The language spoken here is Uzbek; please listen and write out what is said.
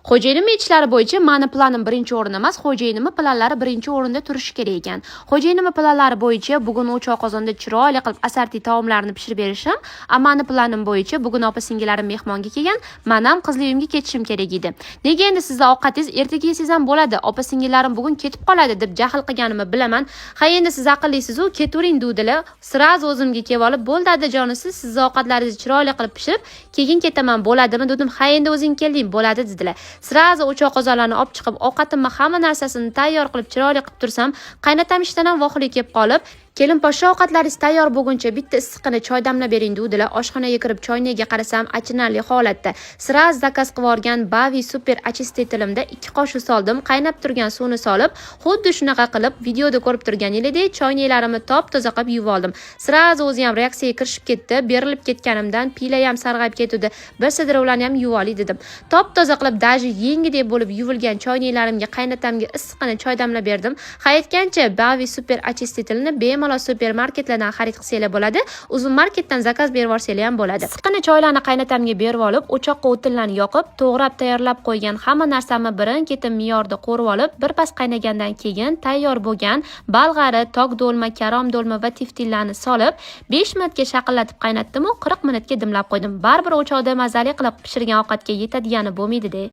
Xo'jayinim aytishlari bo'yicha meni planim birinchi o'rinda emas, xo'jayinim planlari birinchi o'rinda turishi kerak ekan. Xo'jayinim planlari bo'yicha bugun o'choq qozonda chiroyli qilib asarti taomlarni pishirib berishim, meni planim bo'yicha bugun opa-singillarim mehmonga kelgan, men ham qizli uyimga ketishim kerak edi. Nega endi sizlar ovqatingiz ertaga yesangiz ham bo'ladi, opa-singillarim bugun ketib qoladi deb jahl qilganimni bilaman. Ha endi siz aqllisiz-ku, ketavering dedilar. Sirazi o'zimga kelib olib, "Bo'ldi adajonisiz, siz ovqatlaringizni chiroyli qilib pishirib, keyin ketaman, bo'ladimi?" dedim. "Ha endi o'zing kelding, bo'ladi" dedilar. Sirazi o'choq qozonlarni olib chiqib, ovqatimni hamma narsasini tayyor qilib, chiroyli qilib tursam, qaynatam ishdan ham vohli kelib qolib, "Kelin poshsha, ovqatlaringiz tayyor bo'lguncha bitta issiqini choy damlab bering" dedilar. Oshxonaga kirib choynaga qarasam, achinarli holatda. Sirazi zakaz qilib olgan Bavi super achistetilimda 2 qoshiq soldim, qaynab turgan suvni solib, xuddi shunaqa qilib videoda ko'rib turganingizdek choynalarimni top-toza qilib yuvib oldim. Sirazi o'zi ham reaksiyaga kirishib ketdi. Berilib ketganimdan pila ham sarg'ayib ketdi. Bir sidrovlarni ham yuvib olay dedim. Top-toza qilib daji yengidek bo'lib yuvilgan choynalarimga qaynatamga issiqini choy damlab berdim. Haytgancha Bavi super achistetilimni bemalol supermarketlardan xarid qilsanglar bo'ladi, uzun marketdan zakaz berib olsanglar ham bo'ladi. Issiqini choylarni qaynatamga berib olib, o'choqqa o'tinlarni yoqib, to'g'rab tayyorlab qo'ygan hamma narsamni birin-ketin me'yorda qo'rib olib, birpas qaynagandan keyin tayyor bo'lgan balg'ari, tok do'lma, karom do'lma va tiftillarni solib, 5 minutga shaqillatib qaynatdim-u, 40 minutga dimlab qo'ydim. Baribir o'choqda mazali qilib pishirgan ovqatga yetadigani bo'lmaydi-da.